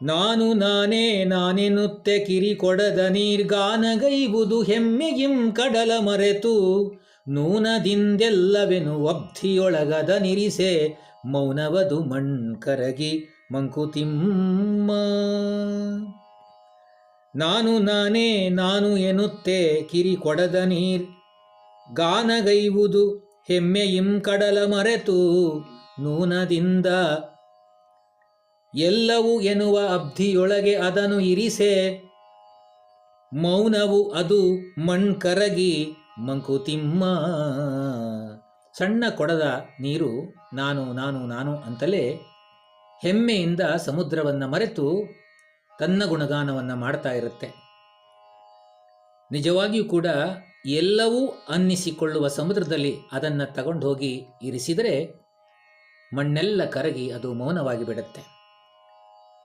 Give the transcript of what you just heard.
ನಾನು ನಾನೇ ನಾನೆನ್ನುತ್ತೆ ಕಿರಿಕೊಡದ ನೀರ್ಗಾನಗೈವುದು ಹೆಮ್ಮೆಗಿಂ ಕಡಲ ಮರೆತು ನೂನದಿಂದೆಲ್ಲವೆನು ಅಬ್ಧಿಯೊಳಗದ ನಿರಿಸೆ ಮೌನವದು ಮಣ್ಕರಗಿ ಮಂಕುತಿಮ್ಮ. ನಾನು ನಾನೇ ನಾನು ಎನ್ನುತ್ತೆ ಕಿರಿಕೊಡದ ನೀರ್ ಗಾನಗೈವುದು ಹೆಮ್ಮೆಯಿಂ ಕಡಲ ಮರೆತು ನೂನದಿಂದ ಎಲ್ಲವೂ ಎನ್ನುವ ಅಬ್ಧಿಯೊಳಗೆ ಅದನ್ನು ಇರಿಸೆ ಮೌನವು ಅದು ಮಣ್ಕರಗಿ ಮಂಕುತಿಮ್ಮ. ಸಣ್ಣ ಕೊಡದ ನೀರು ನಾನು ನಾನು ನಾನು ಅಂತಲೇ ಹೆಮ್ಮೆಯಿಂದ ಸಮುದ್ರವನ್ನು ಮರೆತು ತನ್ನ ಗುಣಗಾನವನ್ನು ಮಾಡ್ತಾ ಇರುತ್ತೆ. ನಿಜವಾಗಿಯೂ ಕೂಡ ಎಲ್ಲವೂ ಅನ್ನಿಸಿಕೊಳ್ಳುವ ಸಮುದ್ರದಲ್ಲಿ ಅದನ್ನು ತಗೊಂಡು ಹೋಗಿ ಇರಿಸಿದರೆ ಮಣ್ಣೆಲ್ಲ ಕರಗಿ ಅದು ಮೌನವಾಗಿ ಬಿಡುತ್ತೆ.